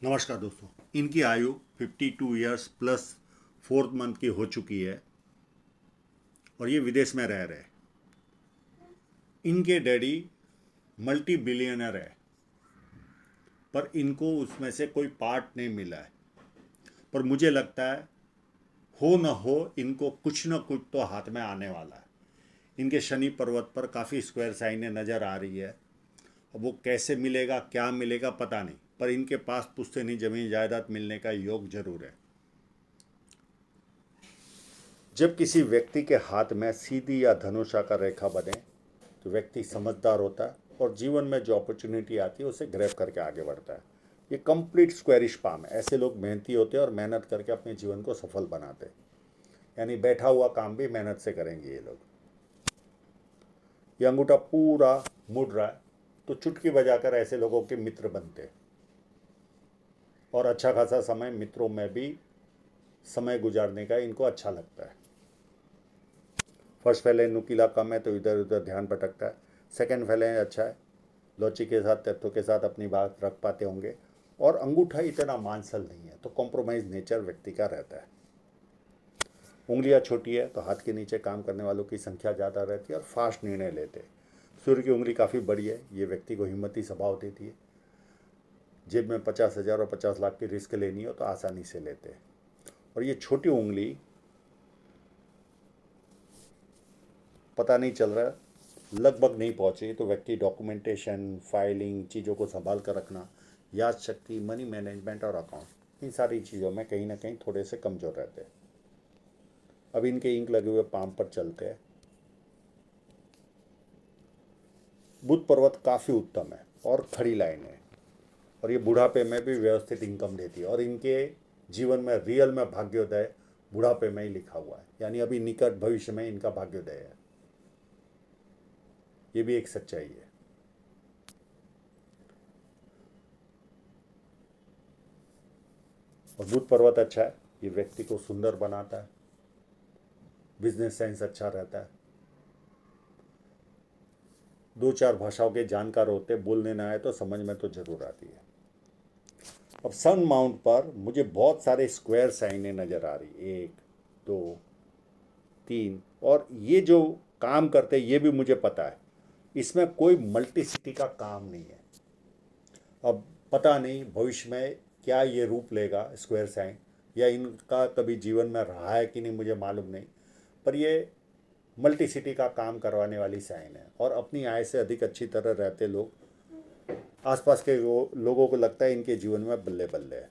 नमस्कार दोस्तों। इनकी आयु 52 ईयर्स प्लस फोर्थ मंथ की हो चुकी है और ये विदेश में रह रहे हैं। इनके डैडी मल्टी बिलियनर है, पर इनको उसमें से कोई पार्ट नहीं मिला है। पर मुझे लगता है हो न हो इनको कुछ न कुछ तो हाथ में आने वाला है। इनके शनि पर्वत पर काफ़ी स्क्वायर साइनें नज़र आ रही है। अब वो कैसे मिलेगा, क्या मिलेगा, पता नहीं, पर इनके पास पुश्तैनी जमीन जायदाद मिलने का योग जरूर है। जब किसी व्यक्ति के हाथ में सीधी या धनुषाकार रेखा बने तो व्यक्ति समझदार होता है और जीवन में जो अपॉर्चुनिटी आती है उसे ग्रैब करके आगे बढ़ता है। ये कंप्लीट स्क्वेरिश पाम है। ऐसे लोग मेहनती होते हैं और मेहनत करके अपने जीवन को सफल बनाते हैं। यानी बैठा हुआ काम भी मेहनत से करेंगे ये लोग। ये अंगूठा पूरा मुड़ रहा है तो चुटकी बजाकर ऐसे लोगों के मित्र बनते हैं और अच्छा खासा समय मित्रों में भी समय गुजारने का इनको अच्छा लगता है। फर्स्ट फैले नुकीला कम है तो इधर उधर ध्यान भटकता है। सेकंड फैले अच्छा है, लॉजिक के साथ तथ्यों के साथ अपनी बात रख पाते होंगे। और अंगूठा इतना मांसल नहीं है तो कॉम्प्रोमाइज नेचर व्यक्ति का रहता है। उंगलियां छोटी है तो हाथ के नीचे काम करने वालों की संख्या ज़्यादा रहती है और फास्ट निर्णय लेते हैं। सूर्य की उंगली काफ़ी बड़ी है, ये व्यक्ति को हिम्मती स्वभाव देती है। जेब में 50,000 और 50 लाख की रिस्क लेनी हो तो आसानी से लेते हैं। और ये छोटी उंगली पता नहीं चल रहा, लगभग नहीं पहुंची तो व्यक्ति डॉक्यूमेंटेशन, फाइलिंग, चीज़ों को संभाल कर रखना, याद शक्ति, मनी मैनेजमेंट और अकाउंट, इन सारी चीज़ों में कहीं ना कहीं थोड़े से कमज़ोर रहते हैं। अब इनके इंक लगे हुए पाम पर चलते हैं। बुध पर्वत काफ़ी उत्तम है और खड़ी लाइन है और ये बुढ़ापे में भी व्यवस्थित इनकम देती है। और इनके जीवन में रियल में भाग्योदय बुढ़ापे में ही लिखा हुआ है, यानी अभी निकट भविष्य में इनका भाग्योदय है। ये भी एक सच्चाई है। और बुध पर्वत अच्छा है, ये व्यक्ति को सुंदर बनाता है। बिजनेस सेंस अच्छा रहता है। दो चार भाषाओं के जानकार होते, बोलने ना आए तो समझ में तो जरूर आती है। अब सन माउंट पर मुझे बहुत सारे स्क्वायर साइनें नज़र आ रही, एक, दो, तीन। और ये जो काम करते हैं ये भी मुझे पता है, इसमें कोई मल्टीसिटी का काम नहीं है। अब पता नहीं भविष्य में क्या ये रूप लेगा स्क्वायर साइन, या इनका कभी जीवन में रहा है कि नहीं मुझे मालूम नहीं। पर ये मल्टीसिटी का काम करवाने वाली साइन है और अपनी आय से अधिक अच्छी तरह रहते लोग, आसपास के लोगों को लगता है इनके जीवन में बल्ले बल्ले है।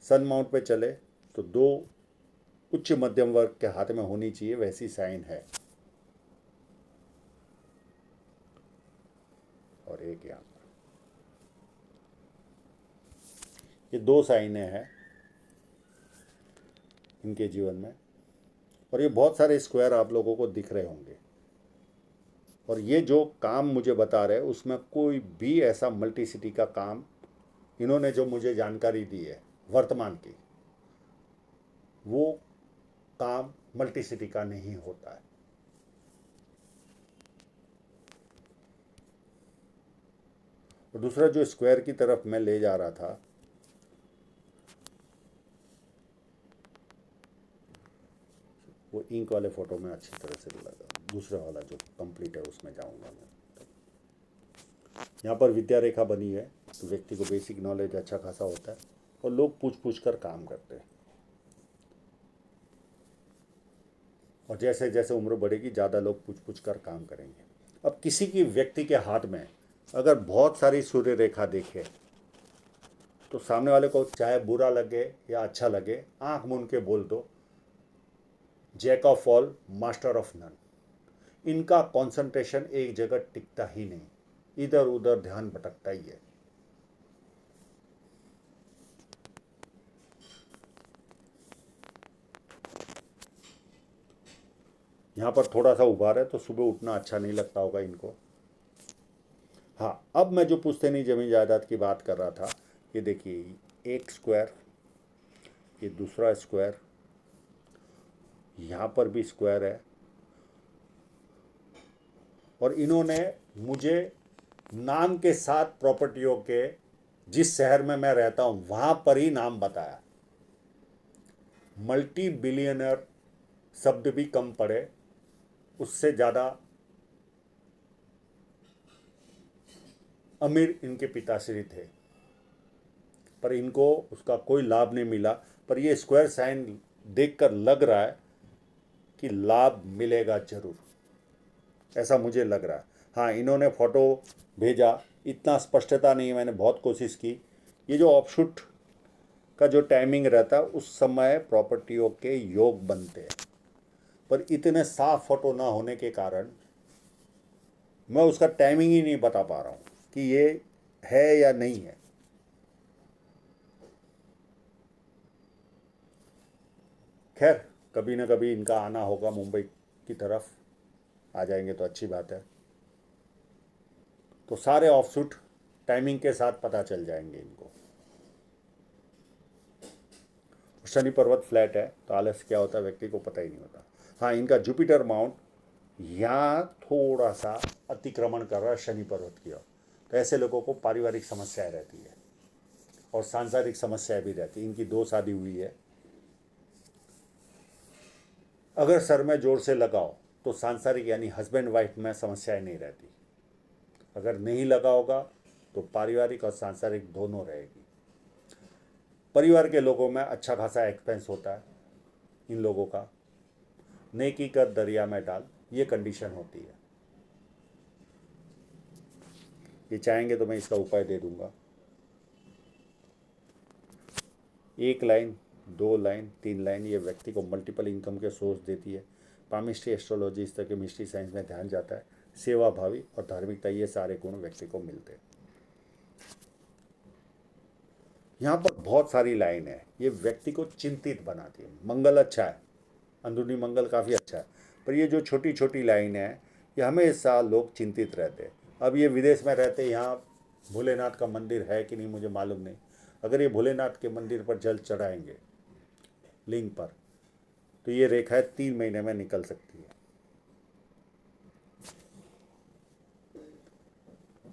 सन माउंट पे चले तो दो उच्च मध्यम वर्ग के हाथ में होनी चाहिए, वैसी साइन है। और एक यहाँ पर ये दो साइनें हैं इनके जीवन में। और ये बहुत सारे स्क्वायर आप लोगों को दिख रहे होंगे। और ये जो काम मुझे बता रहे हैं उसमें कोई भी ऐसा मल्टीसिटी का काम, इन्होंने जो मुझे जानकारी दी है वर्तमान की, वो काम मल्टीसिटी का नहीं होता है। और दूसरा जो स्क्वायर की तरफ मैं ले जा रहा था, वो इंक वाले फोटो में अच्छी तरह से लगा, दूसरा वाला जो कंप्लीट है उसमें जाऊंगा मैं। यहाँ पर विद्या रेखा बनी है तो व्यक्ति को बेसिक नॉलेज अच्छा खासा होता है और लोग पूछ पूछ कर काम करते हैं। और जैसे जैसे उम्र बढ़ेगी ज़्यादा लोग पूछ पूछ कर काम करेंगे। अब किसी की व्यक्ति के हाथ में अगर बहुत सारी सूर्य रेखा देखे तो सामने वाले को चाहे बुरा लगे या अच्छा लगे, आंख मूंद के बोल दो, jack of all master of none. इनका कंसंट्रेशन एक जगह टिकता ही नहीं, इधर उधर ध्यान भटकता ही है। यहाँ पर थोड़ा सा उभार है तो सुबह उठना अच्छा नहीं लगता होगा इनको। हाँ, अब मैं जो पुश्तैनी जमीन जायदाद की बात कर रहा था, ये देखिए एक स्क्वायर, ये दूसरा स्क्वायर, यहाँ पर भी स्क्वायर है। और इन्होंने मुझे नाम के साथ प्रॉपर्टियों के जिस शहर में मैं रहता हूं वहां पर ही नाम बताया। मल्टी बिलियनर शब्द भी कम पड़े, उससे ज़्यादा अमीर इनके पिताश्री थे, पर इनको उसका कोई लाभ नहीं मिला। पर ये स्क्वायर साइन देखकर लग रहा है कि लाभ मिलेगा जरूर, ऐसा मुझे लग रहा है। हाँ, इन्होंने फोटो भेजा, इतना स्पष्टता नहीं है, मैंने बहुत कोशिश की। ये जो ऑफशूट का जो टाइमिंग रहता है उस समय प्रॉपर्टियों के योग बनते हैं, पर इतने साफ फोटो ना होने के कारण मैं उसका टाइमिंग ही नहीं बता पा रहा हूँ कि ये है या नहीं है। खैर, कभी ना कभी इनका आना होगा मुंबई की तरफ, आ जाएंगे तो अच्छी बात है। तो सारे ऑफशूट टाइमिंग के साथ पता चल जाएंगे इनको। शनि पर्वत फ्लैट है तो आलस्य क्या होता है व्यक्ति को पता ही नहीं होता। हाँ, इनका जुपिटर माउंट यहाँ थोड़ा सा अतिक्रमण कर रहा है शनि पर्वत की ओर, तो ऐसे लोगों को पारिवारिक समस्याएं रहती है और सांसारिक समस्याएं भी रहती है। इनकी 2 शादी हुई है। अगर सर में जोर से लगाओ तो सांसारिक यानी हस्बैंड वाइफ में समस्याएं नहीं रहती। अगर नहीं लगा होगा तो पारिवारिक और सांसारिक दोनों रहेगी। परिवार के लोगों में अच्छा खासा एक्सपेंस होता है इन लोगों का। नेकी कर दरिया में डाल, ये कंडीशन होती है। ये चाहेंगे तो मैं इसका उपाय दे दूंगा। 1 लाइन, 2 लाइन, 3 लाइन ये व्यक्ति को मल्टीपल इनकम के सोर्स देती है। पामिस्ट्री, एस्ट्रोलॉजी, इस तरह के मिस्ट्री साइंस में ध्यान जाता है। सेवा भावी और धार्मिकता, ये सारे गुण व्यक्ति को मिलते हैं। यहाँ पर बहुत सारी लाइन है, ये व्यक्ति को चिंतित बनाती है। मंगल अच्छा है, अंदरूनी मंगल काफ़ी अच्छा है, पर ये जो छोटी छोटी लाइन है ये हमेशा लोग चिंतित रहते हैं। अब ये विदेश में रहते, यहाँ भोलेनाथ का मंदिर है कि नहीं मुझे मालूम नहीं। अगर ये भोलेनाथ के मंदिर पर जल चढ़ाएंगे लिंग पर, तो ये रेखाएं 3 महीने में निकल सकती है।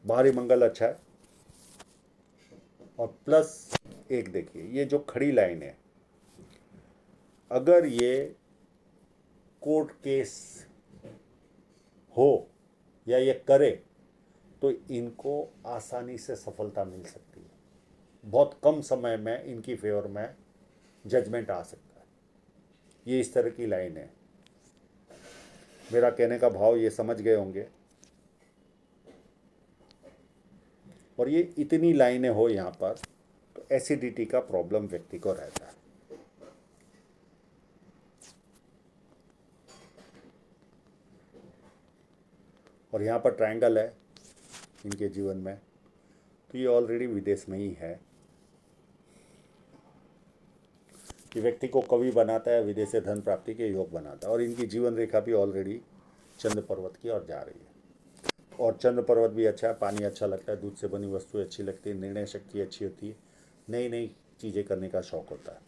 बाहरी मंगल अच्छा है। और प्लस एक देखिए, ये जो खड़ी लाइन है, अगर ये कोर्ट केस हो या ये करे तो इनको आसानी से सफलता मिल सकती है। बहुत कम समय में इनकी फेवर में जजमेंट आ सकता है। ये इस तरह की लाइन है। मेरा कहने का भाव ये समझ गए होंगे। और ये इतनी लाइनें हो यहाँ पर तो एसिडिटी का प्रॉब्लम व्यक्ति को रहता है। और यहाँ पर ट्रायंगल है इनके जीवन में, तो ये ऑलरेडी विदेश में ही है। ये व्यक्ति को कवि बनाता है, विदेश से धन प्राप्ति के योग बनाता है। और इनकी जीवन रेखा भी ऑलरेडी चंद्र पर्वत की ओर जा रही है। और चंद्र पर्वत भी अच्छा है, पानी अच्छा लगता है, दूध से बनी वस्तु अच्छी लगती है, निर्णय शक्ति अच्छी होती है, नई नई चीज़ें करने का शौक होता है।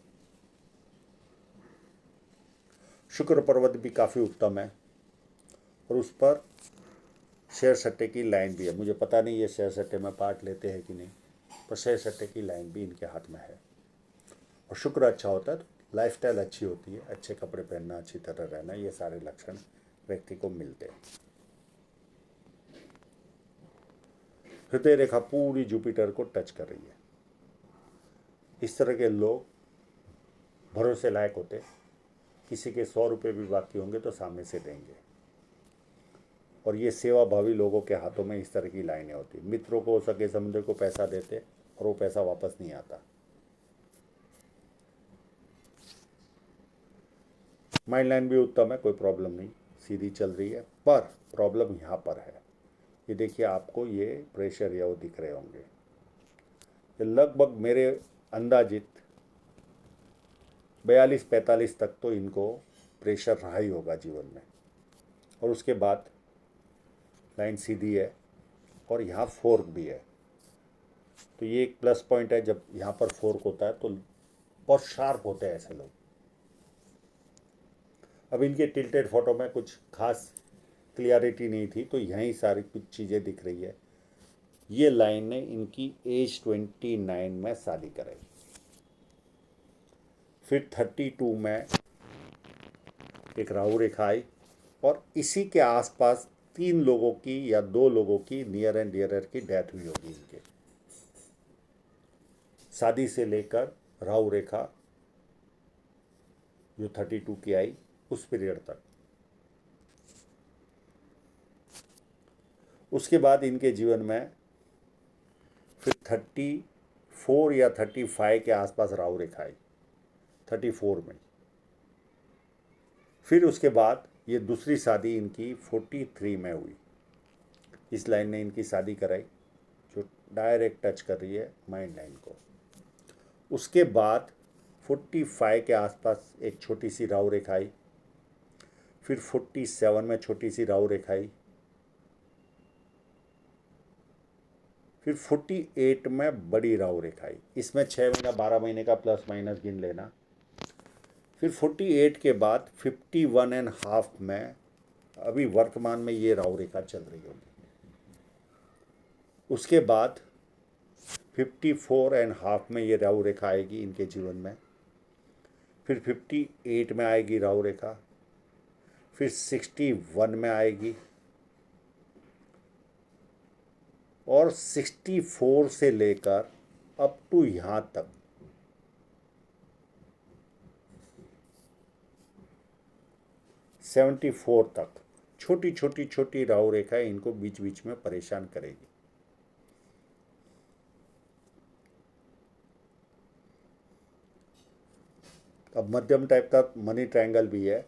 शुक्र पर्वत भी काफ़ी उत्तम है और उस पर शेयर सट्टे की लाइन भी है। मुझे पता नहीं ये शेयर सट्टे में पार्ट लेते हैं कि नहीं, पर शेयर सट्टे की लाइन भी इनके हाथ में है। और शुक्र अच्छा होता है तो लाइफस्टाइल अच्छी होती है, अच्छे कपड़े पहनना, अच्छी तरह रहना, ये सारे लक्षण व्यक्ति को मिलते हैं। हृदय रेखा पूरी जुपिटर को टच कर रही है। इस तरह के लोग भरोसे लायक होते, किसी के 100 रुपये भी बाकी होंगे तो सामने से देंगे। और ये सेवा भावी लोगों के हाथों में इस तरह की लाइनें होती। मित्रों को, सगे संबंधियों को पैसा देते और वो पैसा वापस नहीं आता। माइंड लाइन भी उत्तम है, कोई प्रॉब्लम नहीं, सीधी चल रही है। पर प्रॉब्लम यहाँ पर है, ये देखिए आपको ये प्रेशर या वो दिख रहे होंगे। ये लगभग मेरे अंदाजित 42-45 तक तो इनको प्रेशर रहा ही होगा जीवन में। और उसके बाद लाइन सीधी है और यहाँ फोर्क भी है, तो ये एक प्लस पॉइंट है। जब यहाँ पर फोर्क होता है तो बहुत शार्प होते हैं ऐसे लोग। अब इनके टिल्टेड फोटो में कुछ खास क्लियरिटी नहीं थी, तो यहीं सारी कुछ चीज़ें दिख रही है। ये लाइन ने इनकी एज 29 में शादी कराई। फिर 32 में एक राहु रेखा आई और इसी के आसपास 3 लोगों की या 2 लोगों की नियर एंड डियरर की डेथ हुई होगी इनके। शादी से लेकर राहु रेखा जो 32 की आई उस पीरियड तक। उसके बाद इनके जीवन में फिर 34 या 35 के आसपास राहु रेखा आई, 34 में। फिर उसके बाद ये दूसरी शादी इनकी 43 में हुई। इस लाइन ने इनकी शादी कराई जो डायरेक्ट टच कर रही है माइंड लाइन को। उसके बाद 45 के आसपास एक छोटी सी राहु रेखा आई। फिर 47 में छोटी सी राहु रेखा आई। फिर 48 में बड़ी राहु रेखा आई। इसमें 6 महीना 12 महीने का प्लस माइनस गिन लेना। फिर 48 के बाद 51.5 में अभी वर्तमान में ये राहु रेखा चल रही होगी। उसके बाद 54.5 में ये राहु रेखा आएगी इनके जीवन में। फिर 58 में आएगी राहु रेखा। फिर 61 में आएगी और 64 से लेकर अप टू यहाँ तक 74 तक छोटी छोटी छोटी राहु रेखाएं इनको बीच बीच में परेशान करेगी। अब मध्यम टाइप का मनी ट्रायंगल भी है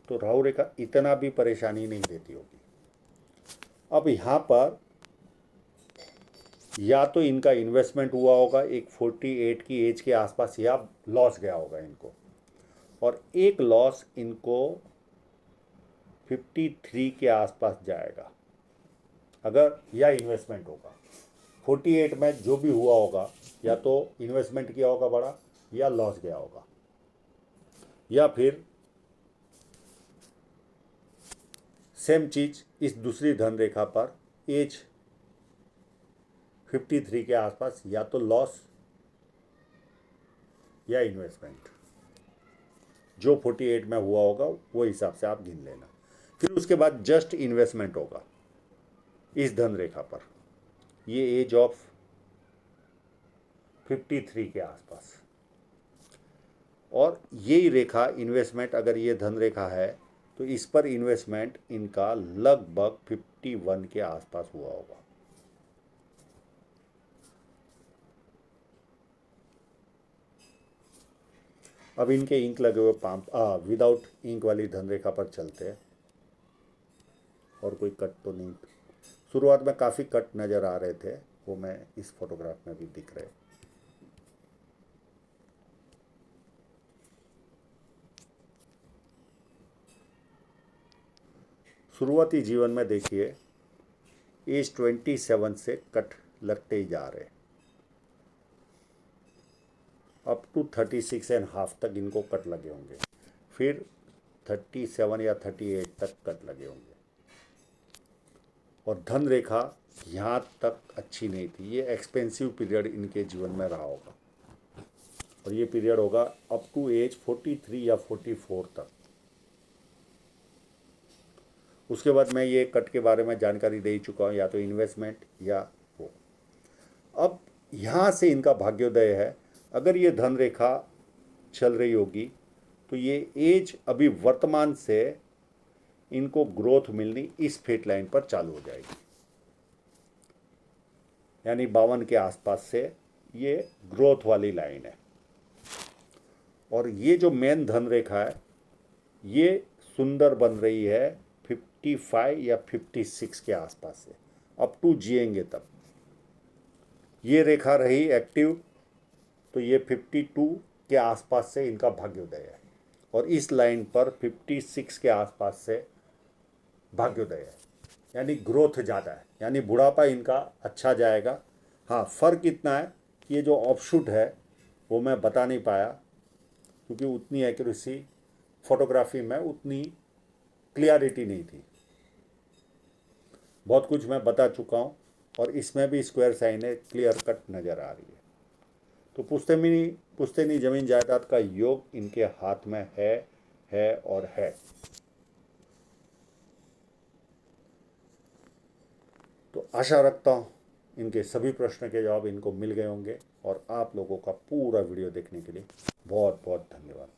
तो राहु रेखा इतना भी परेशानी नहीं देती होगी। अब यहाँ पर या तो इनका इन्वेस्टमेंट हुआ होगा एक 48 की एज के आसपास या लॉस गया होगा इनको, और एक लॉस इनको 53 के आसपास जाएगा अगर या इन्वेस्टमेंट होगा। 48 में जो भी हुआ होगा या तो इन्वेस्टमेंट किया होगा बड़ा या लॉस गया होगा, या फिर सेम चीज इस दूसरी धन रेखा पर एज 53 के आसपास या तो लॉस या इन्वेस्टमेंट। जो 48 में हुआ होगा वो हिसाब से आप गिन लेना। फिर उसके बाद जस्ट इन्वेस्टमेंट होगा इस धन रेखा पर, ये एज ऑफ 53 के आसपास। और यही रेखा इन्वेस्टमेंट अगर ये धन रेखा है तो इस पर इन्वेस्टमेंट इनका लगभग 51 के आसपास हुआ होगा। अब इनके इंक लगे हुए पाम विदाउट इंक वाली धन रेखा पर चलते हैं। और कोई कट तो नहीं, शुरुआत में काफ़ी कट नज़र आ रहे थे, वो मैं इस फोटोग्राफ में भी दिख रहे। शुरुआती जीवन में देखिए एज 27 से कट लगते ही जा रहे, अप टू 36.5 तक इनको कट लगे होंगे। फिर 37 या 38 तक कट लगे होंगे। और धन रेखा यहाँ तक अच्छी नहीं थी, ये एक्सपेंसिव पीरियड इनके जीवन में रहा होगा, और ये पीरियड होगा अप टू एज 43 या 44 तक। उसके बाद मैं ये कट के बारे में जानकारी दे चुका हूँ, या तो इन्वेस्टमेंट या वो। अब यहाँ से इनका भाग्योदय है। अगर ये धन रेखा चल रही होगी तो ये एज अभी वर्तमान से इनको ग्रोथ मिलनी इस फेट लाइन पर चालू हो जाएगी, यानी 52 के आसपास से ये ग्रोथ वाली लाइन है। और ये जो मेन धन रेखा है ये सुंदर बन रही है 55 या 56 के आसपास से, अप टू जिएंगे तब। ये रेखा रही एक्टिव तो ये 52 के आसपास से इनका भाग्योदय है, और इस लाइन पर 56 के आसपास से भाग्योदय है, यानी ग्रोथ ज़्यादा है, यानी बुढ़ापा इनका अच्छा जाएगा। हाँ, फ़र्क इतना है कि ये जो ऑफशूट है वो मैं बता नहीं पाया क्योंकि उतनी एक्यूरेसी फोटोग्राफी में उतनी क्लियरिटी नहीं थी। बहुत कुछ मैं बता चुका हूँ, और इसमें भी स्क्वायर साइन है, क्लियर कट नज़र आ रही है। तो पुश्तैनी ज़मीन जायदाद का योग इनके हाथ में है और है। तो आशा रखता हूँ इनके सभी प्रश्न के जवाब इनको मिल गए होंगे, और आप लोगों का पूरा वीडियो देखने के लिए बहुत बहुत धन्यवाद।